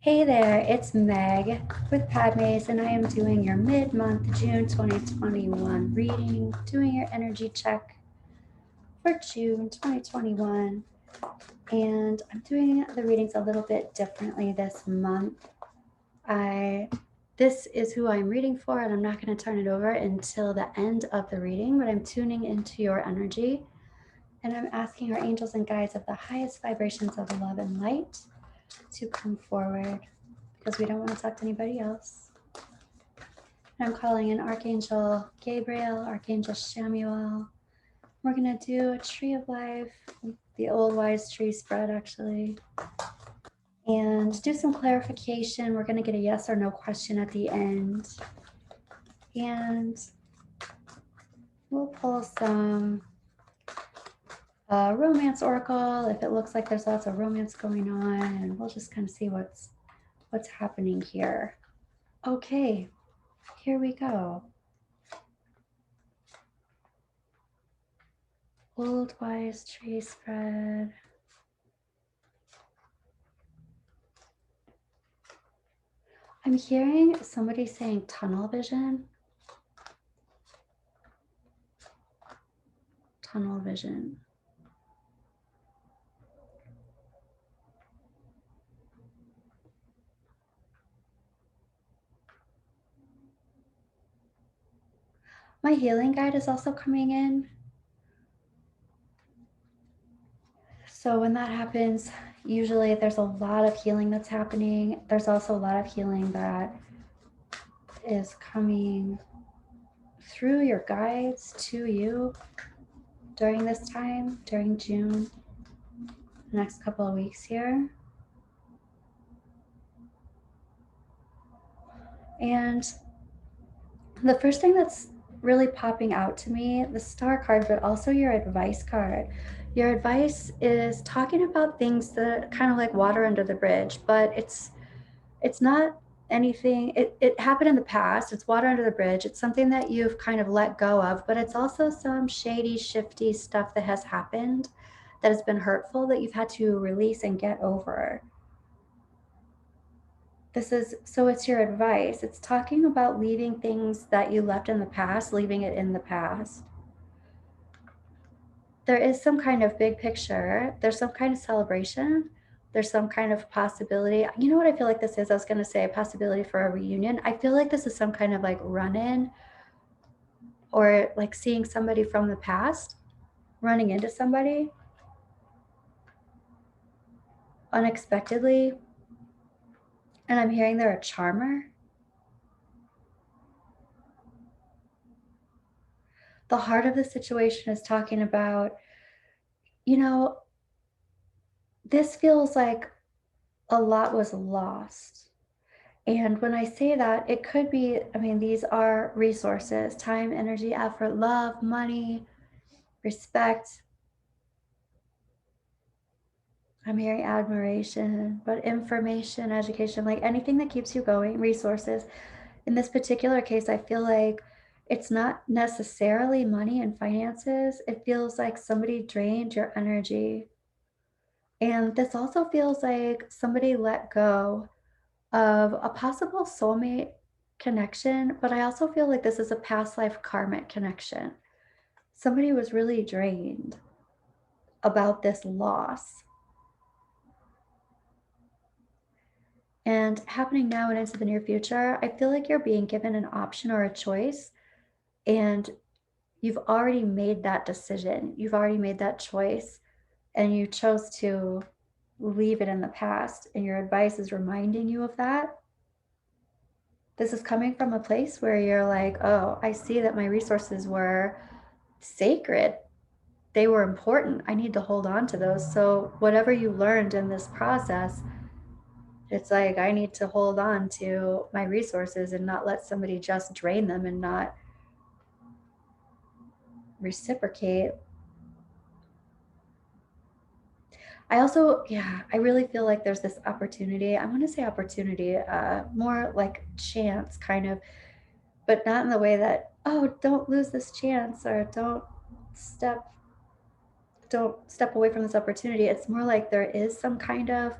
Hey there, it's Meg with Padmes, and I am doing your mid-month June 2021 reading, doing your energy check for June 2021. And I'm doing the readings a little bit differently this month. This is who I'm reading for, and I'm not going to turn it over until the end of the reading, but I'm tuning into your energy, and I'm asking our angels and guides of the highest vibrations of love and light to come forward, because we don't want to talk to anybody else. And I'm calling in Archangel Gabriel, Archangel Samuel. We're going to do a tree of life, the old wise tree spread actually, and do some clarification. We're going to get a yes or no question at the end. And we'll pull some romance oracle if it looks like there's lots of romance going on, and we'll just kind of see what's happening here. Okay, here we go. Old wise tree spread. I'm hearing somebody saying tunnel vision. Tunnel vision. My healing guide is also coming in. So when that happens, usually there's a lot of healing that's happening. There's also a lot of healing that is coming through your guides to you during this time, during June, the next couple of weeks here. And the first thing that's really popping out to me, the star card, but also your advice card. Your advice is talking about things that kind of like water under the bridge, but it's not anything, it happened in the past, it's water under the bridge, it's something that you've kind of let go of, but it's also some shady, shifty stuff that has happened that has been hurtful that you've had to release and get over. So it's your advice. It's talking about leaving things that you left in the past, leaving it in the past. There is some kind of big picture. There's some kind of celebration. There's some kind of possibility. You know what I feel like this is? I was going to say a possibility for a reunion. I feel like this is some kind of like run-in, or like seeing somebody from the past, running into somebody unexpectedly. And I'm hearing they're a charmer. The heart of the situation is talking about, you know, this feels like a lot was lost. And when I say that, it could be, I mean, these are resources, time, energy, effort, love, money, respect. I'm hearing admiration, but information, education, like anything that keeps you going, resources. In this particular case, I feel like it's not necessarily money and finances. It feels like somebody drained your energy. And this also feels like somebody let go of a possible soulmate connection, but I also feel like this is a past life karmic connection. Somebody was really drained about this loss. And happening now and into the near future, I feel like you're being given an option or a choice, and you've already made that decision. You've already made that choice, and you chose to leave it in the past, and your advice is reminding you of that. This is coming from a place where you're like, oh, I see that my resources were sacred. They were important. I need to hold on to those. So whatever you learned in this process, it's like, I need to hold on to my resources and not let somebody just drain them and not reciprocate. I also, yeah, I really feel like there's this opportunity. I want to say opportunity, more like chance kind of, but not in the way that, oh, don't lose this chance, or step don't step away from this opportunity. It's more like there is some kind of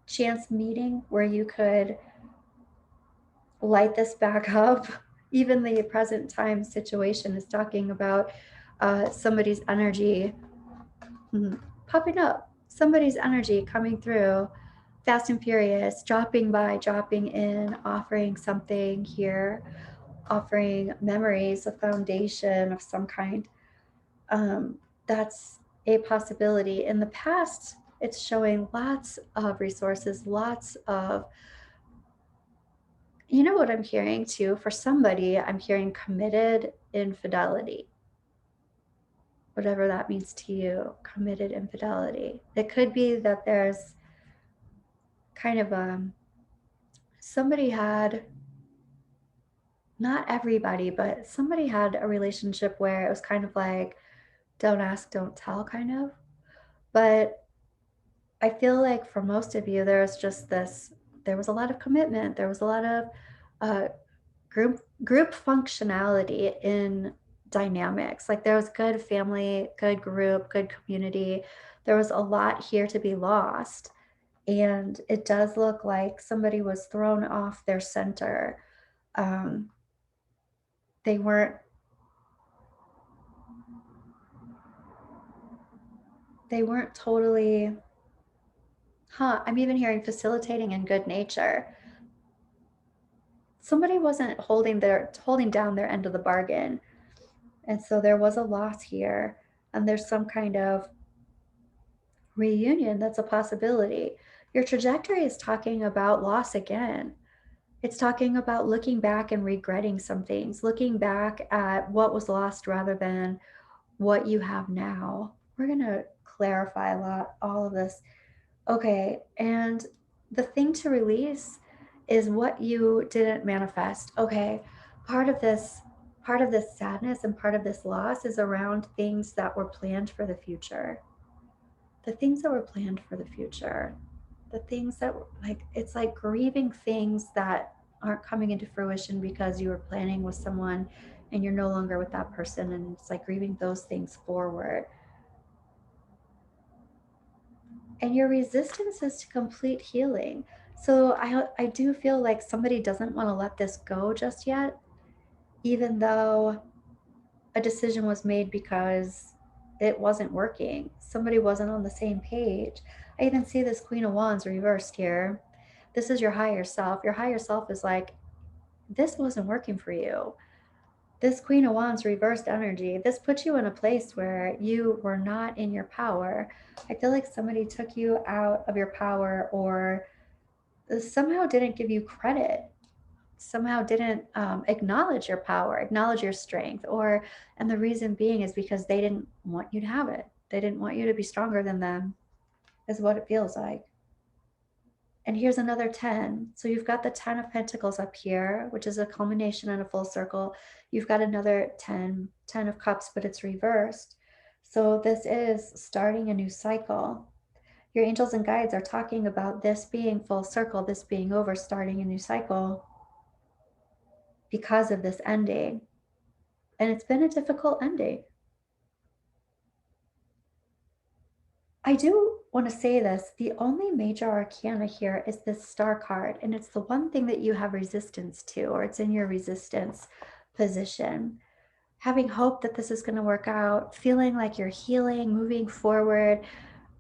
chance meeting where you could light this back up. Even the present time situation is talking about somebody's energy popping up, somebody's energy coming through fast and furious, dropping by, dropping in, offering something here, offering memories, a foundation of some kind. That's a possibility. In the past, it's showing lots of resources, lots of, you know what I'm hearing too? For somebody, I'm hearing committed infidelity. Whatever that means to you, committed infidelity. It could be that there's kind of somebody had, not everybody, but somebody had a relationship where it was kind of like, don't ask, don't tell kind of. But I feel like for most of you, there's just this, there was a lot of commitment. There was a lot of uh, group functionality in dynamics. Like there was good family, good group, good community. There was a lot here to be lost. And it does look like somebody was thrown off their center. Um, they weren't they weren't totally, I'm even hearing facilitating and good nature. Somebody wasn't holding down their end of the bargain. And so there was a loss here, and there's some kind of reunion that's a possibility. Your trajectory is talking about loss again. It's talking about looking back and regretting some things, looking back at what was lost rather than what you have now. We're going to clarify all of this. Okay, and the thing to release is what you didn't manifest. Okay, part of this part of this sadness and part of this loss is around things that were planned for the future. The things that were planned for the future. The things that like it's like grieving things that aren't coming into fruition because you were planning with someone and you're no longer with that person, and it's like grieving those things forward. And your resistance is to complete healing. So I do feel like somebody doesn't want to let this go just yet, even though a decision was made because it wasn't working. Somebody wasn't on the same page. I even see this Queen of Wands reversed here. This is your higher self. Your higher self is like, this wasn't working for you. This Queen of Wands reversed energy, this puts you in a place where you were not in your power. I feel like somebody took you out of your power, or somehow didn't give you credit, somehow didn't acknowledge your power, acknowledge your strength, and the reason being is because they didn't want you to have it. They didn't want you to be stronger than them, is what it feels like. And here's another 10. So you've got the 10 of Pentacles up here, which is a culmination and a full circle. You've got another 10 of Cups, but it's reversed. So this is starting a new cycle. Your angels and guides are talking about this being full circle, this being over, starting a new cycle because of this ending. And it's been a difficult ending. I do want to say this, the only major arcana here is this Star card, and it's the one thing that you have resistance to, or it's in your resistance position. Having hope that this is going to work out, feeling like you're healing, moving forward,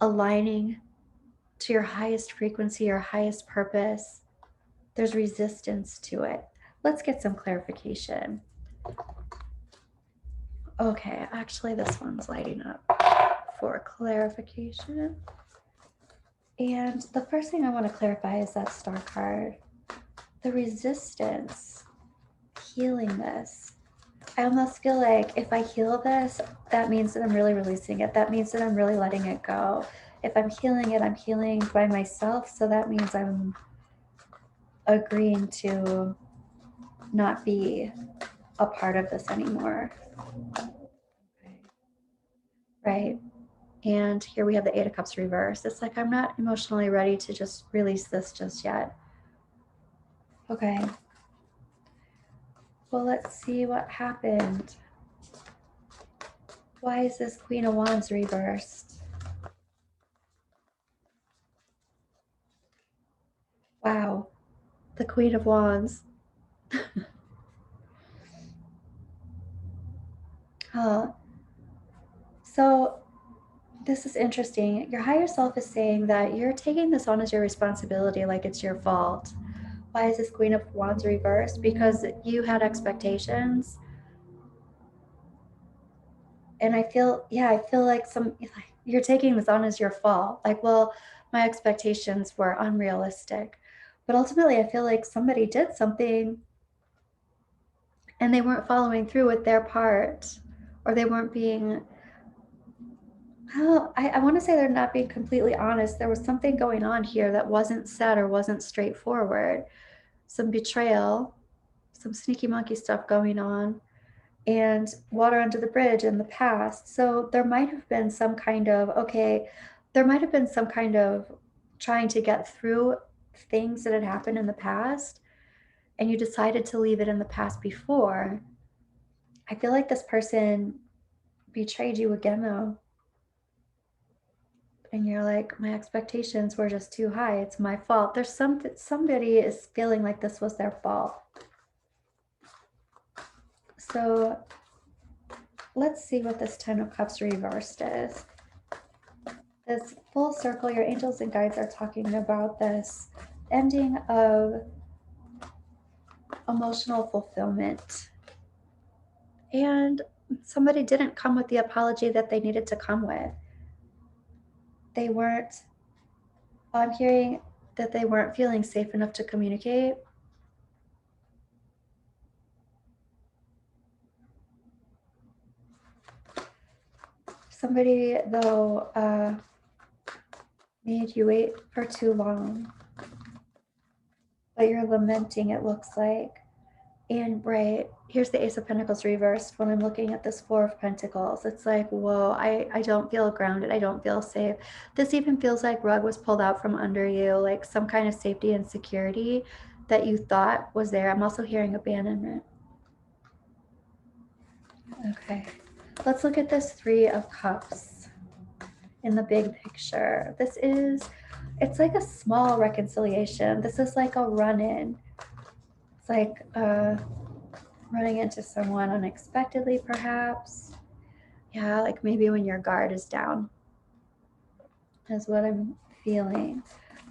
aligning to your highest frequency, your highest purpose. There's resistance to it. Let's get some clarification. Okay, actually this one's lighting up for clarification. And the first thing I want to clarify is that Star card. The resistance, healing this. I almost feel like if I heal this, that means that I'm really releasing it. That means that I'm really letting it go. If I'm healing it, I'm healing by myself. So that means I'm agreeing to not be a part of this anymore. Right. And here we have the 8 of Cups reversed. It's like I'm not emotionally ready to just release this just yet. Okay. Well, let's see what happened. Why is this Queen of Wands reversed? Wow. The Queen of Wands. Huh. So this is interesting. Your higher self is saying that you're taking this on as your responsibility, like it's your fault. Why is this Queen of Wands reversed? Because you had expectations. And I feel, yeah, I feel like you're taking this on as your fault. Like, well, my expectations were unrealistic. But ultimately, I feel like somebody did something and they weren't following through with their part, or they weren't being, well, I want to say they're not being completely honest. There was something going on here that wasn't said or wasn't straightforward. Some betrayal, some sneaky monkey stuff going on, and water under the bridge in the past. So there might have been some kind of, okay, there might have been some kind of trying to get through things that had happened in the past, and you decided to leave it in the past before. I feel like this person betrayed you again, though. And you're like, my expectations were just too high. It's my fault. There's somebody is feeling like this was their fault. So let's see what this Ten of Cups reversed is. This full circle, your angels and guides are talking about this ending of emotional fulfillment. And somebody didn't come with the apology that they needed to come with. They weren't, I'm hearing that they weren't feeling safe enough to communicate. Somebody, though, made you wait for too long. But you're lamenting, it looks like. And right, here's the Ace of Pentacles reversed. When I'm looking at this Four of Pentacles, it's like, whoa, I don't feel grounded. I don't feel safe. This even feels like rug was pulled out from under you, like some kind of safety and security that you thought was there. I'm also hearing abandonment. Okay, let's look at this Three of Cups in the big picture. It's like a small reconciliation. This is like a run-in. It's like running into someone unexpectedly, perhaps. Yeah, like maybe when your guard is down, is what I'm feeling.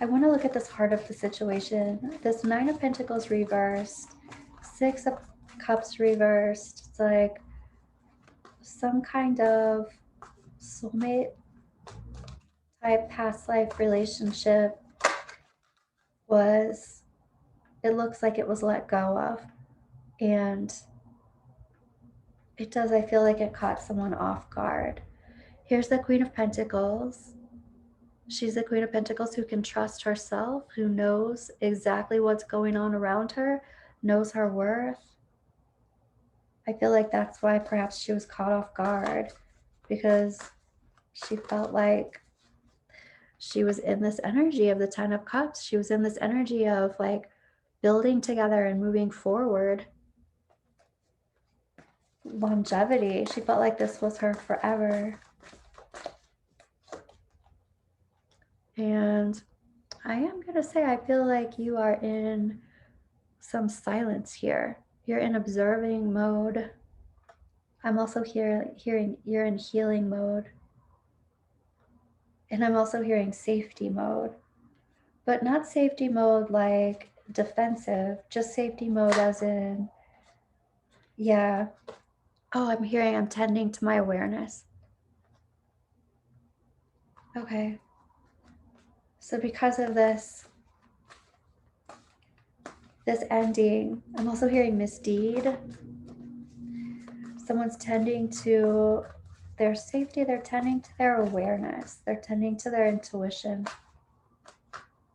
I want to look at this heart of the situation. This Nine of Pentacles reversed, Six of Cups reversed. It's like some kind of soulmate type past life relationship was, it looks like it was let go of. And it does, I feel like it caught someone off guard. Here's the Queen of Pentacles. She's the Queen of Pentacles who can trust herself, who knows exactly what's going on around her, knows her worth. I feel like that's why perhaps she was caught off guard, because she felt like she was in this energy of the Ten of Cups. She was in this energy of like building together and moving forward. Longevity. She felt like this was her forever. And I am going to say, I feel like you are in some silence here. You're in observing mode. I'm also hearing you're in healing mode. And I'm also hearing safety mode. But not safety mode like defensive, just safety mode as in, yeah. Oh, I'm tending to my awareness. Okay. So because of this ending, I'm also hearing misdeed. Someone's tending to their safety, they're tending to their awareness, they're tending to their intuition,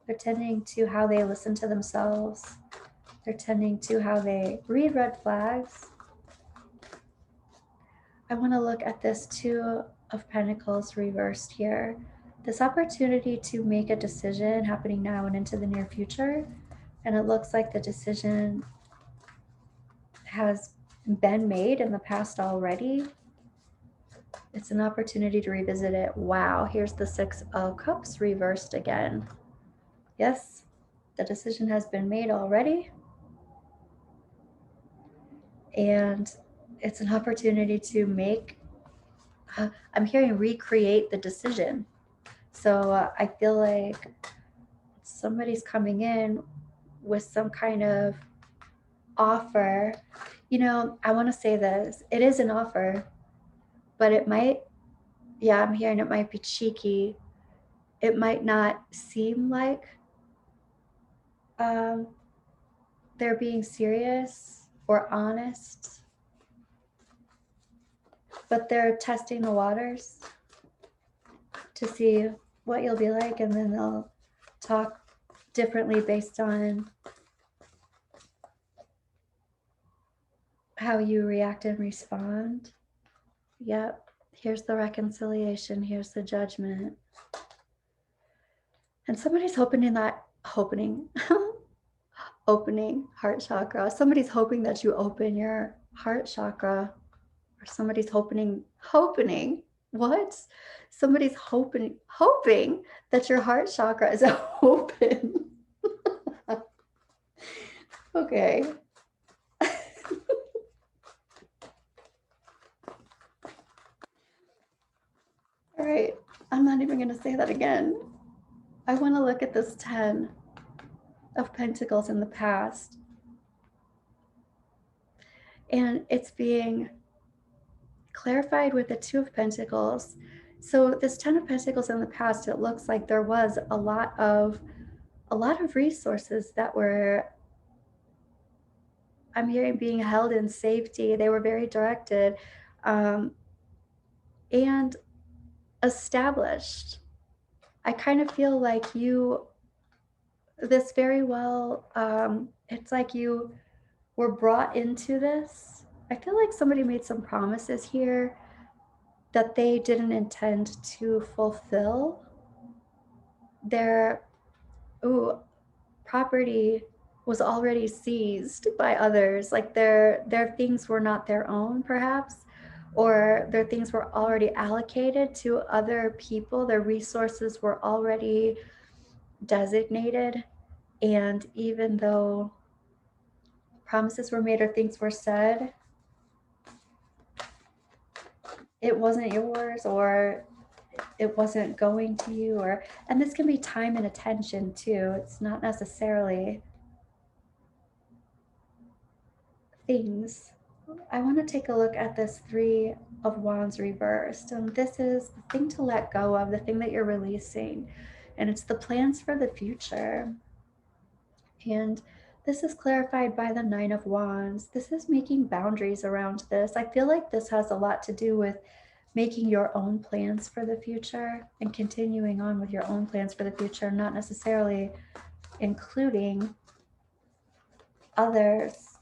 they're tending to how they listen to themselves, they're tending to how they read red flags. I want to look at this Two of Pentacles reversed here. This opportunity to make a decision happening now and into the near future. And it looks like the decision has been made in the past already. It's an opportunity to revisit it. Wow, here's the Six of Cups reversed again. Yes, The decision has been made already. And it's an opportunity to make, I'm hearing recreate the decision. So I feel like somebody's coming in with some kind of offer. You know, I want to say this. It is an offer, but it might, yeah, I'm hearing it might be cheeky. It might not seem like they're being serious or honest, but they're testing the waters to see what you'll be like, and then they'll talk differently based on how you react and respond. Yep, here's the reconciliation, here's the judgment. And somebody's opening heart chakra. Somebody's hoping that you open your heart chakra, or somebody's hoping, what? Somebody's hoping that your heart chakra is open. Okay. All right, I'm not even going to say that again. I want to look at this 10 of Pentacles in the past. And it's being clarified with the 2 of Pentacles. So this 10 of Pentacles in the past, it looks like there was a lot of resources that were, I'm hearing, being held in safety. They were very directed and established. I kind of feel like this very well, it's like you were brought into this. I feel like somebody made some promises here that they didn't intend to fulfill. Their property was already seized by others, like their things were not their own, perhaps, or their things were already allocated to other people. Their resources were already designated, and even though promises were made or things were said, it wasn't yours, or it wasn't going to you, or, and this can be time and attention too. It's not necessarily things. I want to take a look at this 3 of Wands reversed, and this is the thing to let go of, the thing that you're releasing, and it's the plans for the future. And this is clarified by the 9 of Wands. This is making boundaries around this. I feel like this has a lot to do with making your own plans for the future and continuing on with your own plans for the future, not necessarily including others.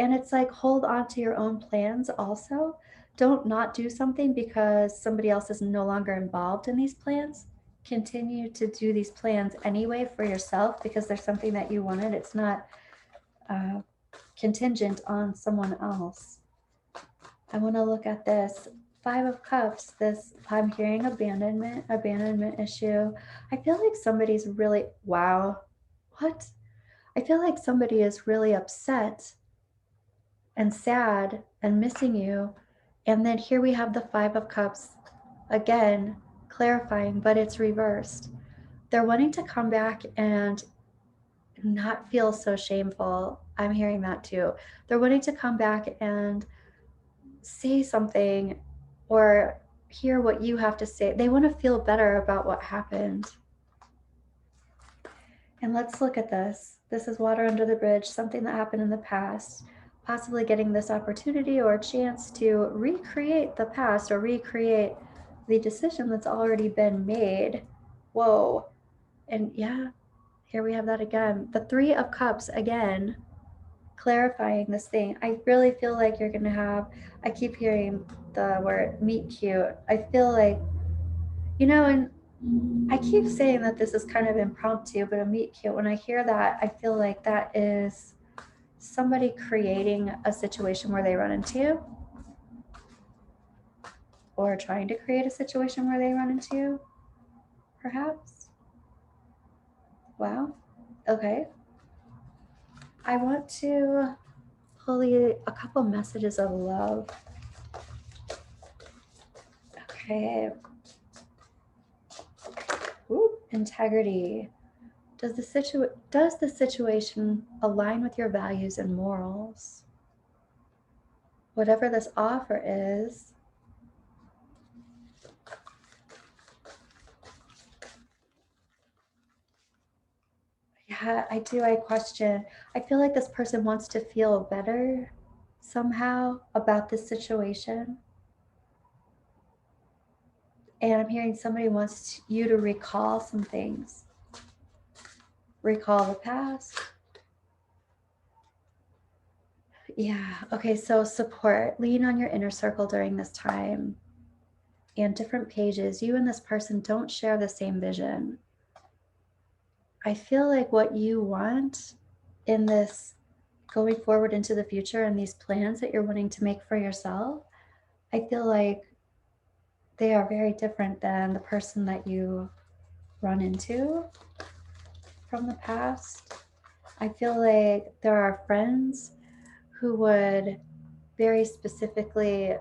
And it's like, hold on to your own plans also. Don't not do something because somebody else is no longer involved in these plans. Continue to do these plans anyway for yourself because there's something that you wanted. It's not contingent on someone else. I want to look at this 5 of Cups. This, I'm hearing abandonment issue. I feel like somebody's really, wow, what? I feel like somebody is really upset and sad and missing you. And then here we have the 5 of Cups again, clarifying, but it's reversed. They're wanting to come back and not feel so shameful. I'm hearing that too. They're wanting to come back and say something or hear what you have to say. They want to feel better about what happened. And let's look at this. This is water under the bridge, something that happened in the past, possibly getting this opportunity or a chance to recreate the past or recreate the decision that's already been made. Whoa. And yeah, here we have that again. The 3 of Cups again, clarifying this thing. I really feel like you're going to have, I keep hearing the word meet cute. I feel like, you know, and I keep saying that this is kind of impromptu, but a meet cute, when I hear that, I feel like that is somebody creating a situation where they run into you, or trying to create a situation where they run into you, perhaps. Wow. Okay. I want to pull you a couple messages of love. Okay. Ooh, integrity. Does the situation align with your values and morals? Whatever this offer is, yeah, I question. I feel like this person wants to feel better somehow about this situation. And I'm hearing somebody wants you to recall some things. Recall the past. Yeah. Okay. So support. Lean on your inner circle during this time. And different pages. You and this person don't share the same vision. I feel like what you want in this going forward into the future and these plans that you're wanting to make for yourself, I feel like they are very different than the person that you run into from the past. I feel like there are friends who would very specifically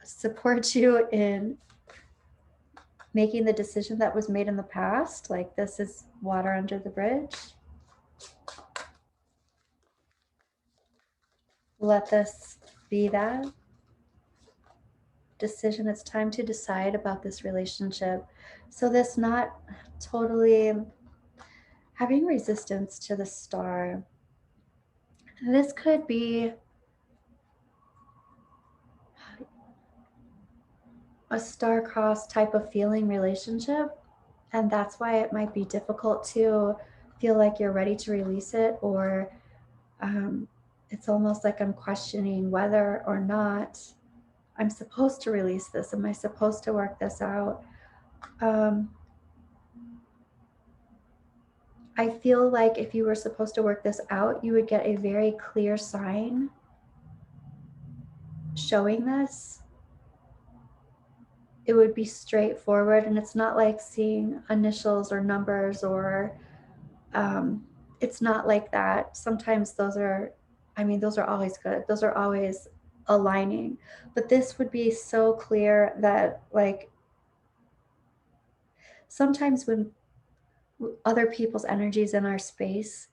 support you in making the decision that was made in the past. Like, this is water under the bridge. Let this be that decision. It's time to decide about this relationship. So, this not totally having resistance to the star. This could be a star-crossed type of feeling relationship, and that's why it might be difficult to feel like you're ready to release it, or it's almost like I'm questioning whether or not I'm supposed to release this. Am I supposed to work this out? I feel like if you were supposed to work this out, you would get a very clear sign showing this. It would be straightforward, and it's not like seeing initials or numbers, or it's not like that. Sometimes those are, I mean, those are always good. Those are always aligning. But this would be so clear that, like, sometimes when other people's energies in our space,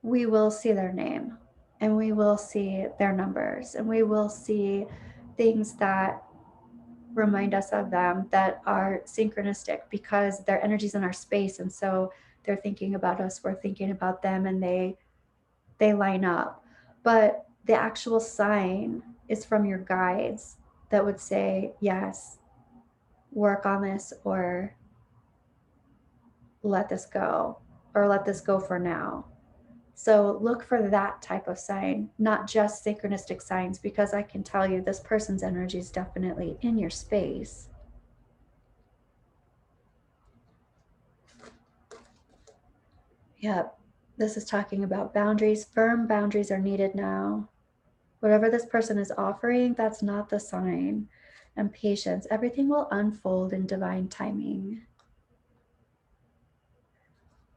we will see their name and we will see their numbers and we will see things that remind us of them that are synchronistic because their energy's in our space, and so they're thinking about us, we're thinking about them, and they line up. But the actual sign is from your guides that would say, yes, work on this, or let this go, or let this go for now. So look for that type of sign, not just synchronistic signs, because I can tell you this person's energy is definitely in your space. Yep. This is talking about boundaries. Firm boundaries are needed now. Whatever this person is offering, that's not the sign. And patience. Everything will unfold in divine timing.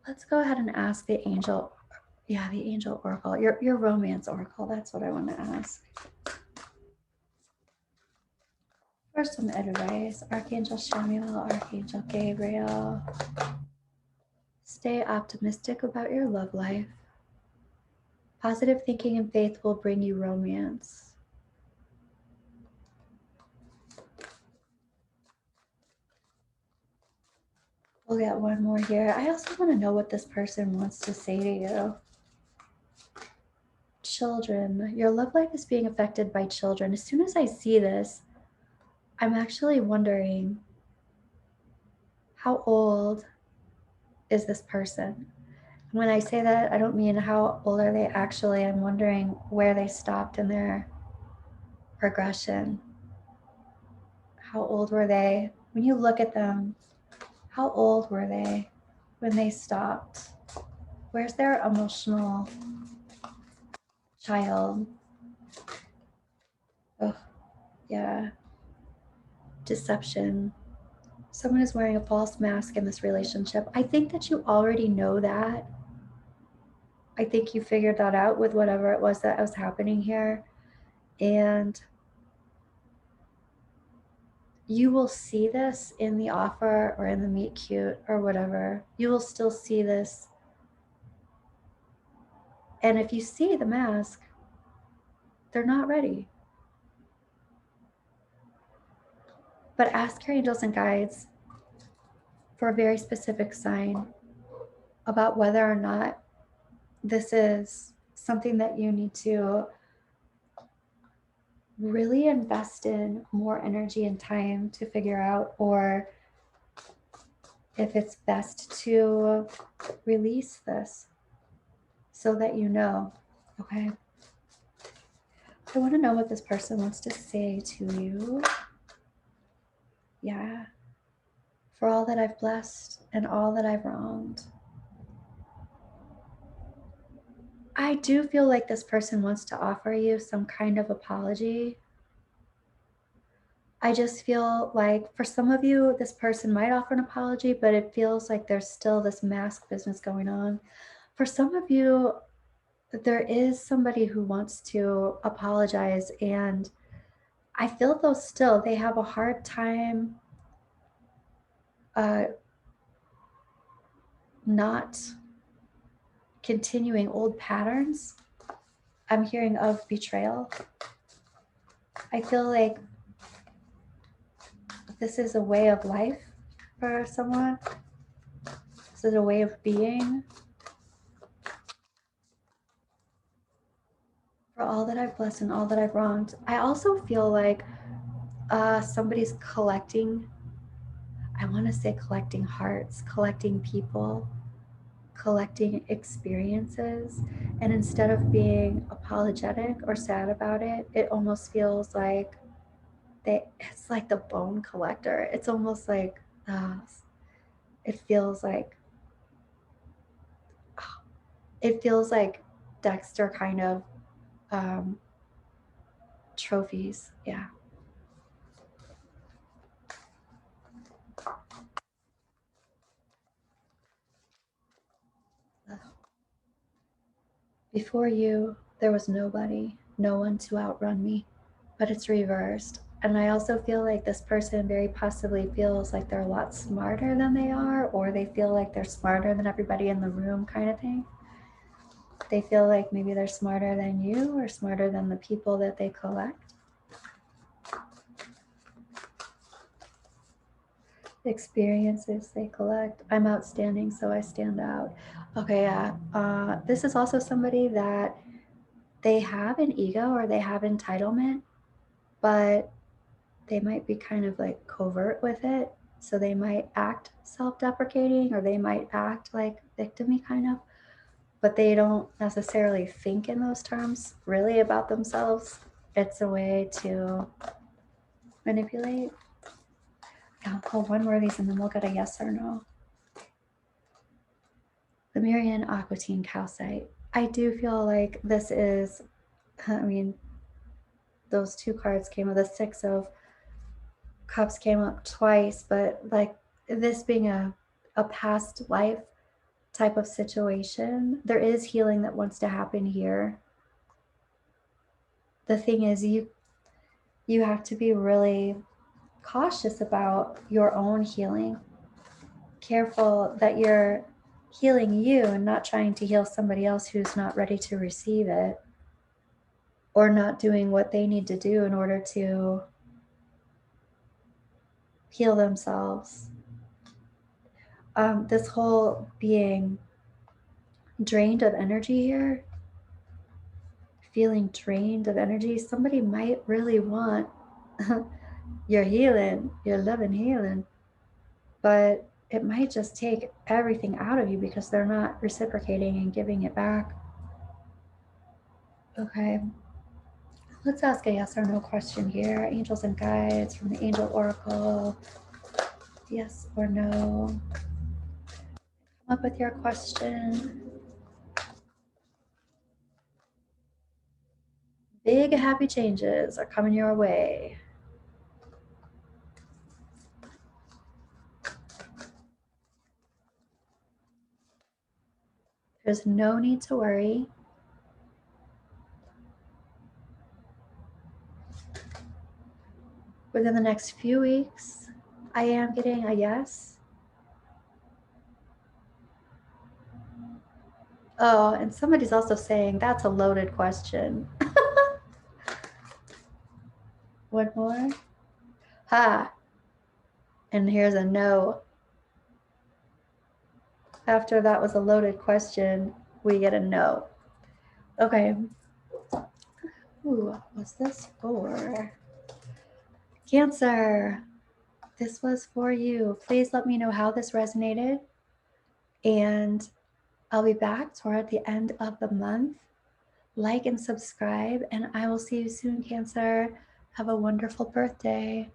Let's go ahead and ask the angel. Yeah, the angel oracle. Your romance oracle. That's what I want to ask. For some advice, Archangel Samuel, Archangel Gabriel. Stay optimistic about your love life. Positive thinking and faith will bring you romance. We'll get one more here. I also want to know what this person wants to say to you. Children. Your love life is being affected by children. As soon as I see this, I'm actually wondering, how old is this person? When I say that, I don't mean how old are they actually. I'm wondering where they stopped in their progression. How old were they? When you look at them, how old were they when they stopped? Where's their emotional child? Oh, yeah. Deception. Someone is wearing a false mask in this relationship. I think that you already know that. I think you figured that out with whatever it was that was happening here. And you will see this in the offer or in the meet cute or whatever. You will still see this. And if you see the mask, they're not ready. But ask your angels and guides for a very specific sign about whether or not this is something that you need to really invest in more energy and time to figure out, or if it's best to release this so that you know. Okay. I want to know what this person wants to say to you. Yeah. For all that I've blessed and all that I've wronged. I do feel like this person wants to offer you some kind of apology. I just feel like for some of you, this person might offer an apology, but it feels like there's still this mask business going on. For some of you, there is somebody who wants to apologize, and I feel though still they have a hard time not continuing old patterns. I'm hearing of betrayal. I feel like this is a way of life for someone. This is a way of being. For all that I've blessed and all that I've wronged. I also feel like somebody's collecting, I want to say collecting hearts, collecting people, collecting experiences. And instead of being apologetic or sad about it, it almost feels like it's like the bone collector. It's almost like, it feels like, it feels like Dexter kind of trophies. Yeah. Before you, there was nobody, no one to outrun me, but it's reversed. And I also feel like this person very possibly feels like they're a lot smarter than they are, or they feel like they're smarter than everybody in the room, kind of thing. They feel like maybe they're smarter than you or smarter than the people that they collect. Experiences they collect. I'm outstanding, so I stand out. Okay, yeah. This is also somebody that they have an ego or they have entitlement, but they might be kind of like covert with it. So they might act self-deprecating, or they might act like victim-y kind of, but they don't necessarily think in those terms really about themselves. It's a way to manipulate. I'll pull one more of these and then we'll get a yes or no. The Marian Aquatine Calcite. I do feel like this is, I mean, those two cards came with the Six of Cups came up twice, but like this being a past life type of situation, there is healing that wants to happen here. The thing is, you have to be really cautious about your own healing. Careful that you're healing you and not trying to heal somebody else who's not ready to receive it, or not doing what they need to do in order to heal themselves. This whole being drained of energy here, feeling drained of energy, somebody might really want your healing, your love and healing, but it might just take everything out of you because they're not reciprocating and giving it back. Okay, let's ask a yes or no question here. Angels and guides from the Angel Oracle. Yes or no? Come up with your question. Big happy changes are coming your way. There's no need to worry. Within the next few weeks, I am getting a yes. Oh, and somebody's also saying that's a loaded question. One more. Ha. And here's a no. After that was a loaded question, we get a no. Okay. Ooh, what's this for? Cancer. This was for you. Please let me know how this resonated. And I'll be back toward the end of the month. Like and subscribe, and I will see you soon, Cancer. Have a wonderful birthday.